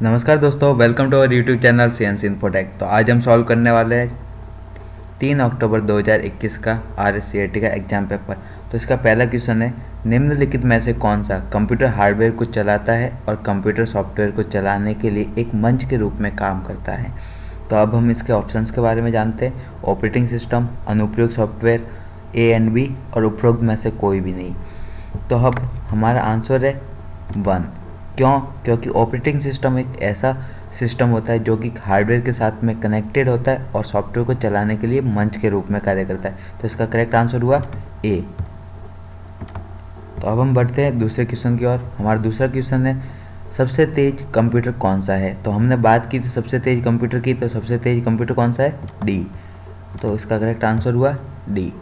नमस्कार दोस्तों, welcome to our YouTube channel CNC Infotech. तो आज हम सॉल्व करने वाले हैं 3 अक्टूबर 2021 का RSCAT का एग्जाम पेपर। तो इसका पहला क्वेश्चन है, निम्नलिखित में से कौन सा कंप्यूटर हार्डवेयर को चलाता है और कंप्यूटर सॉफ्टवेयर को चलाने के लिए एक मंच के रूप में काम करता है। तो अब हम इसके ऑप्शंस के बारे में जानते हैं। ऑपरेटिंग सिस्टम, अनुप्रयोग सॉफ्टवेयर, ए एंड बी और उपरोक्त में से कोई भी नहीं। तो अब हमारा आंसर है 1। क्यों? क्योंकि ऑपरेटिंग सिस्टम एक ऐसा सिस्टम होता है जो कि हार्डवेयर के साथ में कनेक्टेड होता है और सॉफ्टवेयर को चलाने के लिए मंच के रूप में कार्य करता है। तो इसका करेक्ट आंसर हुआ ए। तो अब हम बढ़ते हैं दूसरे क्वेश्चन की ओर। हमारा दूसरा क्वेश्चन है, सबसे तेज कंप्यूटर कौन सा है? तो हमने बात की थी सबसे तेज कंप्यूटर की, तो सबसे तेज कंप्यूटर कौन सा है? डी। तो इसका करेक्ट आंसर हुआ डी।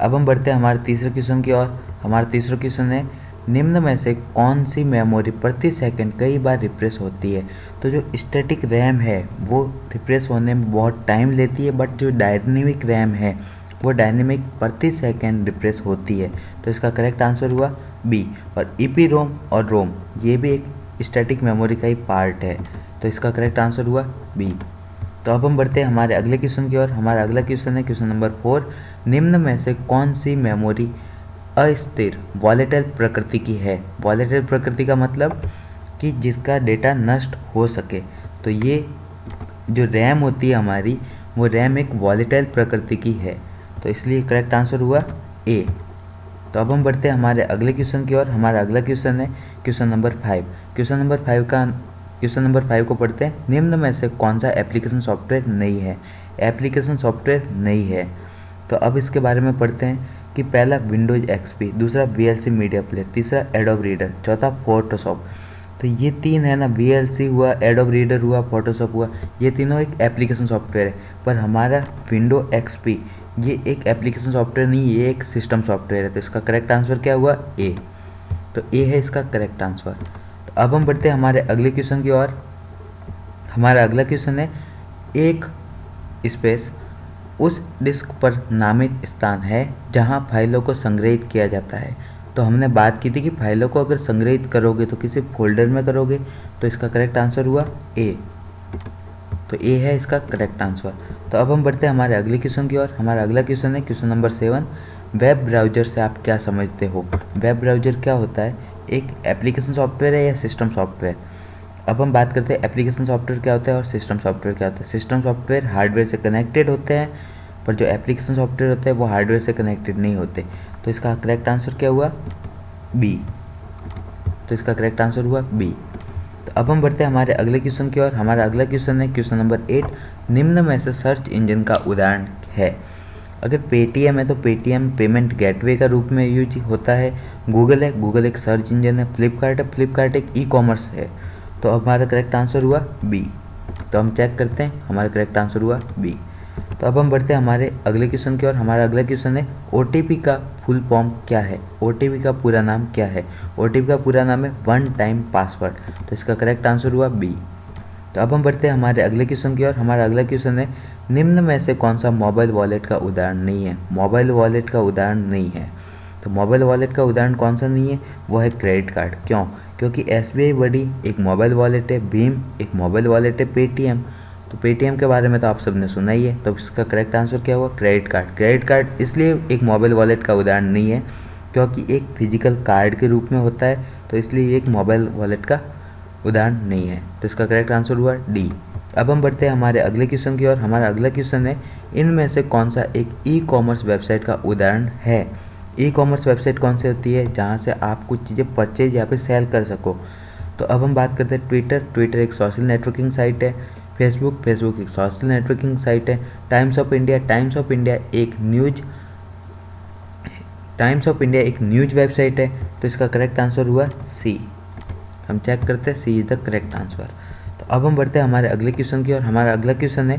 अब हम बढ़ते हैं हमारे तीसरे क्वेश्चन की ओर। हमारा तीसरा क्वेश्चन है, निम्न में से कौन सी मेमोरी प्रति सेकंड कई बार रिफ्रेश होती है? तो जो स्टैटिक रैम है वो रिफ्रेश होने में बहुत टाइम लेती है, बट जो डायनेमिक रैम है वो डायनेमिक प्रति सेकंड रिफ्रेश होती है। तो इसका करेक्ट आंसर हुआ बी। और ईपी रोम और रोम ये भी एक स्टैटिक मेमोरी का ही पार्ट है। तो इसका करेक्ट आंसर हुआ बी। तो अब हम बढ़ते हैं हमारे अगले क्वेश्चन की ओर। हमारा अगला क्वेश्चन है क्वेश्चन नंबर 4, निम्न में से कौन सी मेमोरी अस्थिर वॉलेटाइल प्रकृति की है? वॉलेटाइल प्रकृति का मतलब कि जिसका डेटा नष्ट हो सके। तो ये जो रैम होती है हमारी, वो रैम एक वॉलेटाइल प्रकृति की है। तो इसलिए करेक्ट आंसर हुआ ए। तो अब हम बढ़ते हैं हमारे अगले क्वेश्चन की ओर। हमारा अगला क्वेश्चन है क्वेश्चन नंबर 5। क्वेश्चन नंबर 5 को पढ़ते हैं, निम्न में से कौन सा एप्लीकेशन सॉफ्टवेयर नहीं है? एप्लीकेशन सॉफ्टवेयर नहीं है। तो अब इसके बारे में पढ़ते हैं कि पहला विंडोज एक्सपी, दूसरा VLC मीडिया प्लेयर, तीसरा एडोब रीडर, चौथा फोटोशॉप। तो ये तीन है ना, VLC हुआ, एडोब रीडर हुआ, फोटोशॉप हुआ, ये तीनों एक एप्लीकेशन सॉफ्टवेयर है। पर हमारा विंडो एक्सपी ये एक एप्लीकेशन सॉफ्टवेयर नहीं, ये एक सिस्टम सॉफ्टवेयर है। तो इसका करेक्ट आंसर क्या हुआ? ए। तो ए है इसका करेक्ट आंसर। तो अब हम बढ़ते हैं हमारे अगले क्वेश्चन की ओर। हमारा अगला क्वेश्चन है, एक स्पेस उस डिस्क पर नामित स्थान है जहां फाइलों को संग्रहित किया जाता है। तो हमने बात की थी कि फाइलों को अगर संग्रहित करोगे तो किसी फोल्डर में करोगे। तो इसका करेक्ट आंसर हुआ ए। तो ए है इसका करेक्ट आंसर। तो अब हम बढ़ते हैं हमारे अगले क्वेश्चन की ओर। हमारा अगला क्वेश्चन है क्वेश्चन नंबर 7, वेब ब्राउज़र से आप क्या समझते हो? वेब ब्राउज़र क्या होता है? एक एप्लीकेशन सॉफ्टवेयर है या सिस्टम सॉफ्टवेयर? अब हम बात करते हैं एप्लीकेशन सॉफ्टवेयर क्या होता है और सिस्टम सॉफ्टवेयर क्या होता है। सिस्टम सॉफ्टवेयर हार्डवेयर से कनेक्टेड होते हैं, पर जो एप्लीकेशन सॉफ्टवेयर होते हैं वो हार्डवेयर से कनेक्टेड नहीं होते। तो इसका करेक्ट आंसर क्या हुआ? बी। तो इसका करेक्ट आंसर हुआ बी। तो अब हम बढ़ते हैं हमारे अगले क्वेश्चन की ओर। हमारा अगला क्वेश्चन है क्वेश्चन नंबर 8, निम्न में से सर्च इंजन का उदाहरण है? अगर पेटीएम है तो पेटीएम पेमेंट गेटवे का रूप में यूज होता है। गूगल है, गूगल एक सर्च इंजन है। फ्लिपकार्ट है, फ्लिपकार्ट एक ई-कॉमर्स है। तो अब हमारा करेक्ट आंसर हुआ बी। तो हम चेक करते हैं, हमारा करेक्ट आंसर हुआ बी। तो अब हम बढ़ते हैं हमारे अगले क्वेश्चन की ओर। हमारा अगला क्वेश्चन है, OTP का फुल फॉर्म क्या है? OTP का पूरा नाम क्या है? OTP का पूरा नाम है वन टाइम पासवर्ड। तो इसका करेक्ट आंसर हुआ बी। तो अब हम बढ़ते हैं हमारे अगले क्वेश्चन की ओर। हमारा अगला क्वेश्चन है, निम्न में से कौन सा मोबाइल वॉलेट का उदाहरण नहीं है? मोबाइल वॉलेट का उदाहरण नहीं है। तो मोबाइल वॉलेट का उदाहरण कौन सा नहीं है? वो है क्रेडिट कार्ड। क्यों? क्योंकि SBI बड़ी एक मोबाइल वॉलेट है, भीम एक मोबाइल वॉलेट है, पेटीएम। तो पेटीएम के बारे में तो आप सबने सुना ही है। तो इसका करेक्ट आंसर क्या हुआ? Credit card. क्रेडिट कार्ड इसलिए एक मोबाइल वॉलेट का उदाहरण नहीं है क्योंकि एक फिजिकल कार्ड के रूप में होता है, तो इसलिए ये एक मोबाइल वॉलेट का उदाहरण नहीं है। तो इसका करेक्ट आंसर हुआ डी। अब हम बढ़ते हैं हमारे अगले क्वेश्चन की ओर। हमारा अगला क्वेश्चन है, इनमें से कौन सा एक ई-कॉमर्स वेबसाइट का उदाहरण है? ई-कॉमर्स वेबसाइट कौन सी होती है जहाँ से आप कुछ चीज़ें परचेज या फिर सेल कर सको? तो अब हम बात करते हैं ट्विटर एक सोशल नेटवर्किंग साइट है। फेसबुक एक सोशल नेटवर्किंग साइट है। टाइम्स ऑफ इंडिया एक न्यूज वेबसाइट है। तो इसका करेक्ट आंसर हुआ सी। हम चेक करते हैं, सी इज द करेक्ट आंसर। तो अब हम बढ़ते हैं हमारे अगले क्वेश्चन की ओर। हमारा अगला क्वेश्चन है,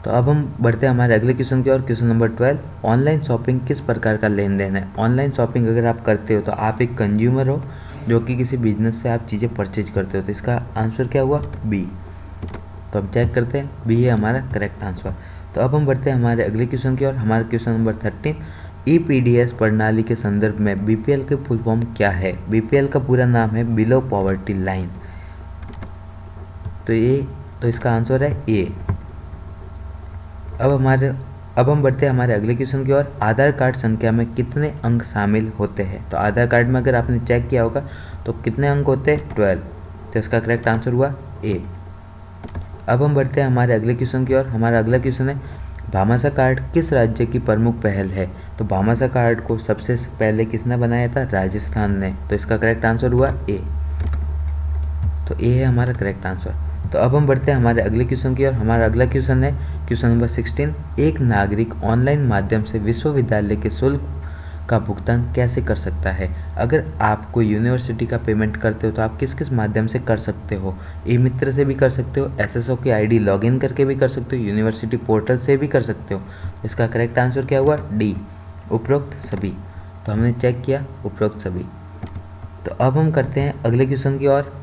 तो अब हम बढ़ते हैं हमारे अगले क्वेश्चन की ओर। क्वेश्चन नंबर 12, ऑनलाइन शॉपिंग किस प्रकार का लेन देन है? ऑनलाइन शॉपिंग अगर आप करते हो तो आप एक कंज्यूमर हो जो कि किसी बिजनेस से आप चीज़ें परचेज करते हो। तो इसका आंसर क्या हुआ? बी। तो हम चेक करते हैं, बी है हमारा करेक्ट आंसर। तो अब हम बढ़ते हैं हमारे अगले क्वेश्चन की ओर। हमारा क्वेश्चन नंबर 13, EPDS प्रणाली के संदर्भ में BPL के फुल फॉर्म क्या है? BPL का पूरा नाम है बिलो पॉवर्टी लाइन। तो इसका आंसर है ए। अब हम बढ़ते हैं हमारे अगले क्वेश्चन की ओर। आधार कार्ड संख्या में कितने अंक शामिल होते हैं? तो आधार कार्ड में अगर आपने चेक किया होगा तो कितने अंक होते हैं? 12। तो इसका करेक्ट आंसर हुआ ए। अब हम बढ़ते हैं हमारे अगले क्वेश्चन की ओर। हमारा अगला क्वेश्चन है, भामाशाह कार्ड किस राज्य की प्रमुख पहल है? तो भामाशाह कार्ड को सबसे पहले किसने बनाया था? राजस्थान ने। तो इसका करेक्ट आंसर हुआ ए। तो ए है हमारा करेक्ट आंसर। तो अब हम बढ़ते हैं हमारे अगले क्वेश्चन की ओर। हमारा अगला क्वेश्चन है क्वेश्चन नंबर 16। एक नागरिक ऑनलाइन माध्यम से विश्वविद्यालय के शुल्क का भुगतान कैसे कर सकता है? अगर आप कोई यूनिवर्सिटी का पेमेंट करते हो तो आप किस किस माध्यम से कर सकते हो? ई मित्र से भी कर सकते हो, एसएसओ की आईडी लॉगिन करके भी कर सकते हो, यूनिवर्सिटी पोर्टल से भी कर सकते हो। इसका करेक्ट आंसर क्या हुआ? डी, उपरोक्त सभी। तो हमने चेक किया उपरोक्त सभी। तो अब हम करते हैं अगले क्वेश्चन की ओर।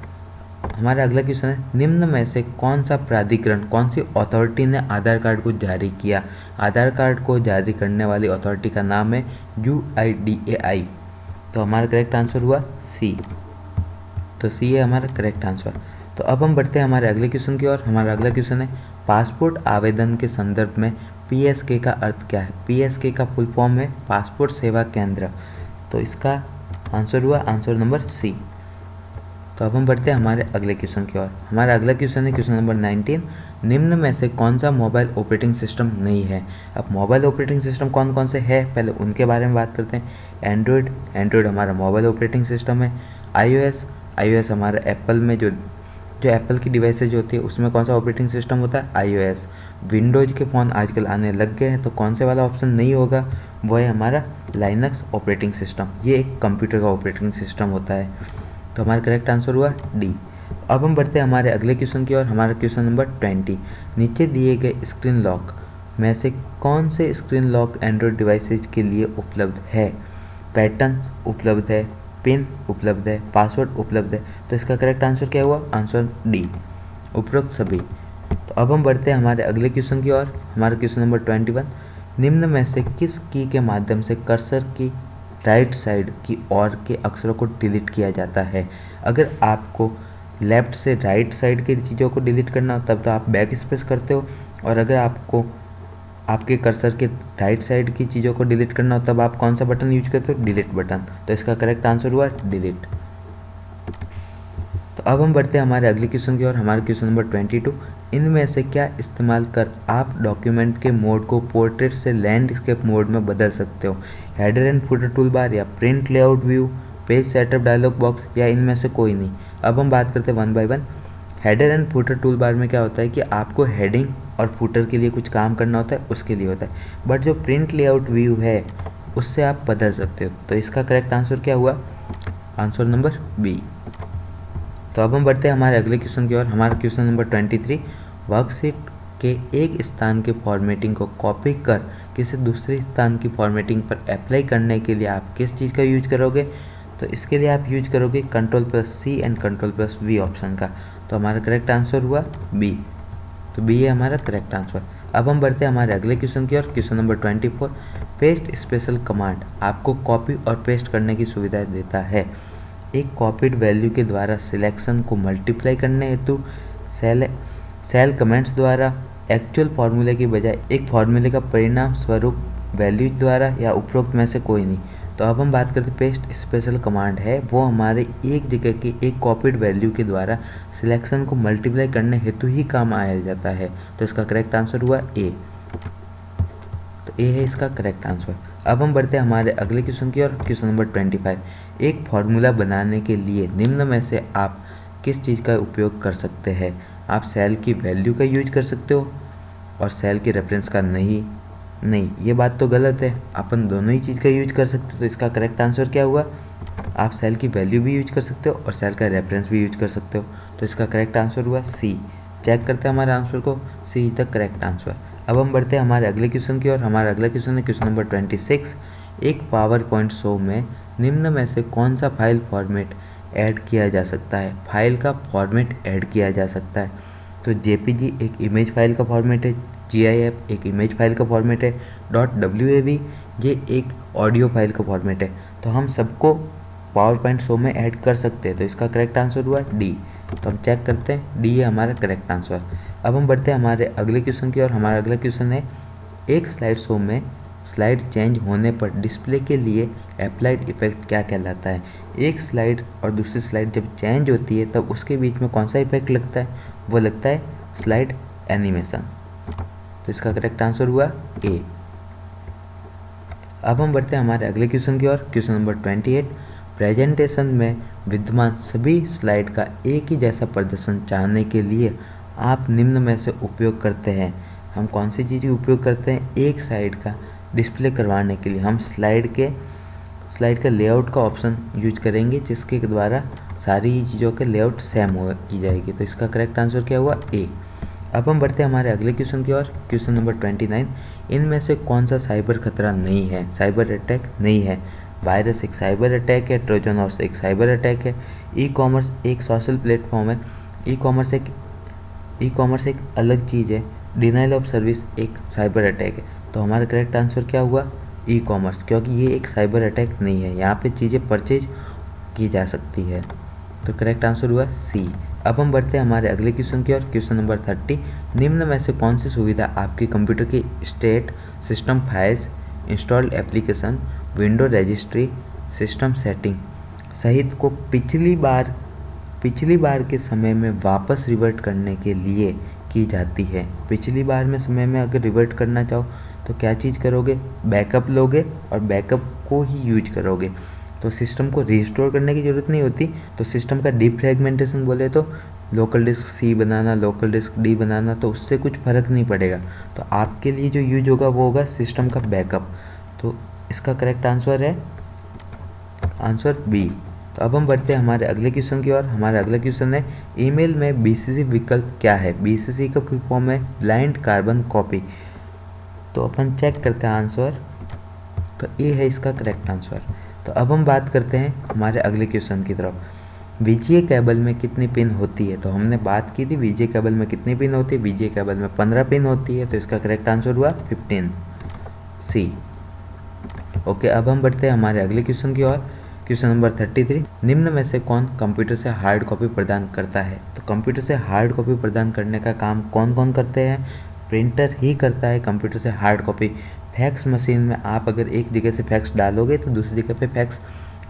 हमारा अगला क्वेश्चन है, निम्न में से कौन सा प्राधिकरण, कौन सी अथॉरिटी ने आधार कार्ड को जारी किया? आधार कार्ड को जारी करने वाली अथॉरिटी का नाम है UIDAI। तो हमारा करेक्ट आंसर हुआ सी। तो सी है हमारा करेक्ट आंसर। तो अब हम बढ़ते हैं हमारे अगले क्वेश्चन की ओर। हमारा अगला क्वेश्चन है, पासपोर्ट आवेदन के संदर्भ में PSK का अर्थ क्या है? PSK का फुल फॉर्म है पासपोर्ट सेवा केंद्र। तो इसका आंसर हुआ आंसर नंबर सी। तो अब हम बढ़ते हैं हमारे अगले क्वेश्चन की ओर। हमारा अगला क्वेश्चन है क्वेश्चन नंबर 19। निम्न में से कौन सा मोबाइल ऑपरेटिंग सिस्टम नहीं है? अब मोबाइल ऑपरेटिंग सिस्टम कौन कौन से है, पहले उनके बारे में बात करते हैं। एंड्रॉयड हमारा मोबाइल ऑपरेटिंग सिस्टम है। iOS हमारा एप्पल में जो एप्पल की डिवाइसेज होती है उसमें कौन सा ऑपरेटिंग सिस्टम होता है? iOS। विंडोज के फ़ोन आजकल आने लग गए हैं तो कौन से वाला ऑप्शन नहीं होगा? वो है हमारा लाइनक्स ऑपरेटिंग सिस्टम। ये एक कंप्यूटर का ऑपरेटिंग सिस्टम होता है। तो हमारा करेक्ट आंसर हुआ डी। अब हम बढ़ते हैं हमारे अगले क्वेश्चन की ओर। हमारा क्वेश्चन नंबर 20। नीचे दिए गए स्क्रीन लॉक में से कौन से स्क्रीन लॉक एंड्रॉयड डिवाइसेज के लिए उपलब्ध है? पैटर्न उपलब्ध है, पिन उपलब्ध है, पासवर्ड उपलब्ध है। तो इसका करेक्ट आंसर क्या हुआ? आंसर डी, उपरोक्त सभी। तो अब हम बढ़ते हैं हमारे अगले क्वेश्चन की ओर। हमारा क्वेश्चन नंबर 21। निम्न में से किस की के माध्यम से कर्सर की राइट साइड की ओर के अक्षरों को डिलीट किया जाता है? अगर आपको लेफ़्ट से राइट साइड की चीज़ों को डिलीट करना हो तब तो आप बैक स्पेस करते हो, और अगर आपको आपके कर्सर के राइट साइड की चीज़ों को डिलीट करना हो तब आप कौन सा बटन यूज करते हो? Delete button. तो इसका करेक्ट आंसर हुआ डिलीट। तो अब हम बढ़ते हैं हमारे अगले क्वेश्चन की ओर। हमारा क्वेश्चन नंबर 22। इनमें से क्या इस्तेमाल कर आप डॉक्यूमेंट के मोड को पोर्ट्रेट से लैंडस्केप मोड में बदल सकते हो? Header and footer tool bar, या print layout view, page setup dialog box, या इनमें से कोई नहीं? अब हम बात करते हैं one by one. Header and footer tool बार में क्या होता है कि आपको हेडिंग और फुटर के लिए कुछ काम करना होता है, उसके लिए होता है। बट जो प्रिंट लेआउट व्यू है उससे आप बदल सकते हो। तो इसका करेक्ट आंसर क्या हुआ? Answer number B. तो अब हम बढ़ते हैं हमारे अगले क्वेश्चन की ओर। हमारा क्वेश्चन नंबर 23। वर्कशीट के एक स्थान की फॉर्मेटिंग को कॉपी कर किसी दूसरे स्थान की फॉर्मेटिंग पर अप्लाई करने के लिए आप किस चीज़ का यूज करोगे? तो इसके लिए आप यूज करोगे Ctrl+C एंड Ctrl+V ऑप्शन का। तो हमारा करेक्ट आंसर हुआ बी। तो बी है हमारा करेक्ट आंसर। अब हम बढ़ते हैं हमारे अगले क्वेश्चन की ओर। Question number 24। Paste special command आपको कॉपी और पेस्ट करने की सुविधा देता है। एक कॉपीड वैल्यू के द्वारा सिलेक्शन को मल्टीप्लाई करने हेतु सेल कमेंट्स द्वारा, एक्चुअल फार्मूले की बजाय एक फार्मूले का परिणाम स्वरूप वैल्यू द्वारा, या उपरोक्त में से कोई नहीं? तो अब हम बात करते हैं पेस्ट स्पेशल कमांड है वो हमारे एक जगह की एक कॉपीड वैल्यू के द्वारा सिलेक्शन को मल्टीप्लाई करने हेतु ही काम आया जाता है। तो इसका करेक्ट आंसर हुआ ए। तो ए है इसका करेक्ट आंसर। अब हम बढ़ते हैं हमारे अगले क्वेश्चन की ओर। Question number 25। एक फार्मूला बनाने के लिए निम्न में से आप किस चीज़ का उपयोग कर सकते हैं? आप सेल की वैल्यू का यूज कर सकते हो और सेल के रेफरेंस का नहीं, ये बात तो गलत है। अपन दोनों ही चीज़ का यूज कर सकते हो। तो इसका करेक्ट आंसर क्या हुआ? आप सेल की वैल्यू भी यूज कर सकते हो और सेल का रेफरेंस भी यूज कर सकते हो। तो इसका करेक्ट आंसर हुआ सी। चेक करते हैं हमारे आंसर को, सी इज द करेक्ट आंसर। अब हम बढ़ते हैं हमारे अगले क्वेश्चन की ओर। हमारा अगला क्वेश्चन है क्वेश्चन नंबर 26। एक पावर पॉइंट शो में निम्न में से कौन सा फाइल फॉर्मेट ऐड किया जा सकता है? फाइल का फॉर्मेट ऐड किया जा सकता है। तो JPG एक इमेज फाइल का फॉर्मेट है, GIF एक इमेज फाइल का फॉर्मेट है, .wav ये एक ऑडियो फाइल का फॉर्मेट है। तो हम सबको पावर पॉइंट शो में ऐड कर सकते हैं। तो इसका करेक्ट आंसर हुआ डी, तो हम चेक करते हैं, डी है हमारा करेक्ट आंसर। अब हम बढ़ते हैं हमारे अगले क्वेश्चन की ओर। हमारा अगला क्वेश्चन है, एक स्लाइड शो में स्लाइड चेंज होने पर डिस्प्ले के लिए अप्लाइड इफेक्ट क्या कहलाता है। एक स्लाइड और दूसरी स्लाइड जब चेंज होती है तब उसके बीच में कौन सा इफेक्ट लगता है, वो लगता है स्लाइड एनिमेशन। तो इसका करेक्ट आंसर हुआ ए। अब हम बढ़ते हैं हमारे अगले क्वेश्चन की ओर। क्वेश्चन नंबर 28, प्रेजेंटेशन में विद्यमान सभी स्लाइड का एक ही जैसा प्रदर्शन चाहने के लिए आप निम्न में से उपयोग करते हैं। हम कौन सी चीज़ उपयोग करते हैं, एक साइड का डिस्प्ले करवाने के लिए हम स्लाइड का लेआउट का ऑप्शन यूज करेंगे, जिसके द्वारा सारी चीज़ों के लेआउट सेम हो की जाएगी। तो इसका करेक्ट आंसर क्या हुआ, ए। अब हम बढ़ते हैं हमारे अगले क्वेश्चन की ओर। क्वेश्चन नंबर 29, इनमें से कौन सा साइबर खतरा नहीं है, साइबर अटैक नहीं है। वायरस एक साइबर अटैक है, ट्रोजन हॉर्स एक साइबर अटैक है, ई कॉमर्स एक सोशल प्लेटफॉर्म है, ई कॉमर्स एक अलग चीज़ है, डिनाइल ऑफ सर्विस एक साइबर अटैक है। तो हमारा करेक्ट आंसर क्या हुआ, ई कॉमर्स, क्योंकि ये एक साइबर अटैक नहीं है, यहाँ पे चीज़ें परचेज की जा सकती है। तो करेक्ट आंसर हुआ सी। अब हम बढ़ते हैं हमारे अगले क्वेश्चन की ओर। क्वेश्चन नंबर 30, निम्न में से कौन सी सुविधा आपके कंप्यूटर की state, system files, installed application, window registry, system setting सहित को पिछली बार के समय में वापस रिवर्ट करने के लिए की जाती है। पिछली बार में समय में अगर रिवर्ट करना चाहो तो क्या चीज़ करोगे, बैकअप लोगे और बैकअप को ही यूज करोगे। तो सिस्टम को रिस्टोर करने की ज़रूरत नहीं होती। तो सिस्टम का डिफ्रेगमेंटेशन बोले तो लोकल डिस्क सी बनाना, लोकल डिस्क डी बनाना, तो उससे कुछ फ़र्क नहीं पड़ेगा। तो आपके लिए जो यूज होगा वो होगा सिस्टम का बैकअप। तो इसका करेक्ट आंसर है आंसर बी। तो अब हम बढ़ते हैं हमारे अगले क्वेश्चन की ओर। हमारा अगला क्वेश्चन है, ईमेल में बीसीसी विकल्प क्या है। बीसीसी का फुल फॉर्म है ब्लाइंड कार्बन कॉपी। तो अपन चेक करते हैं आंसर, तो ए है इसका करेक्ट आंसर। तो अब हम बात करते हैं हमारे अगले क्वेश्चन की तरफ। वीजीए केबल में कितनी पिन होती है। तो हमने बात की थी वीजीए केबल में कितनी पिन होती है, वीजीए केबल में 15 पिन होती है। तो इसका करेक्ट आंसर हुआ 15 सी। ओके, अब हम बढ़ते हैं हमारे अगले क्वेश्चन की ओर। क्वेश्चन नंबर 33, निम्न में से कौन कंप्यूटर से हार्ड कॉपी प्रदान करता है। तो कंप्यूटर से हार्ड कॉपी प्रदान करने का काम कौन कौन करते हैं, प्रिंटर ही करता है कंप्यूटर से हार्ड कॉपी। फैक्स मशीन में आप अगर एक जगह से फैक्स डालोगे तो दूसरी जगह पे फैक्स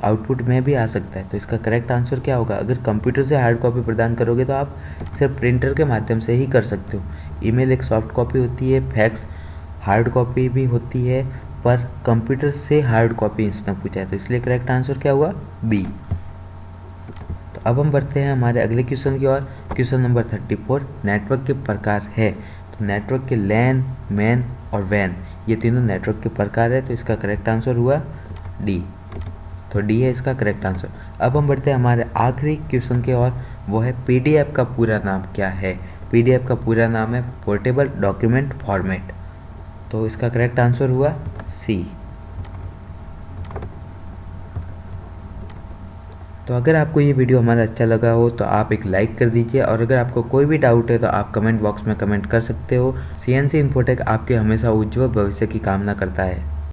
आउटपुट में भी आ सकता है। तो इसका करेक्ट आंसर क्या होगा, अगर कंप्यूटर से हार्ड कॉपी प्रदान करोगे तो आप सिर्फ प्रिंटर के माध्यम से ही कर सकते हो। ईमेल एक सॉफ्ट कॉपी होती है, फैक्स हार्ड कॉपी भी होती है, पर कंप्यूटर से हार्ड कॉपी इसने पूछा है, तो इसलिए करेक्ट आंसर क्या हुआ, बी। तो अब हम बढ़ते हैं हमारे अगले क्वेश्चन की ओर। क्वेश्चन नंबर 34, नेटवर्क के प्रकार है। तो नेटवर्क के लैन, मैन और वैन, ये तीनों नेटवर्क के प्रकार है। तो इसका करेक्ट आंसर हुआ डी। तो डी है इसका करेक्ट आंसर। अब हम बढ़ते हैं हमारे आखिरी क्वेश्चन की ओर, वो है पीडीएफ का पूरा नाम क्या है। पीडीएफ का पूरा नाम है पोर्टेबल डॉक्यूमेंट फॉर्मेट। तो इसका करेक्ट आंसर हुआ सी। तो अगर आपको ये वीडियो हमारा अच्छा लगा हो तो आप एक लाइक कर दीजिए, और अगर आपको कोई भी डाउट है तो आप कमेंट बॉक्स में कमेंट कर सकते हो। सीएनसी इन्फोटेक आपके हमेशा उज्जवल भविष्य की कामना करता है।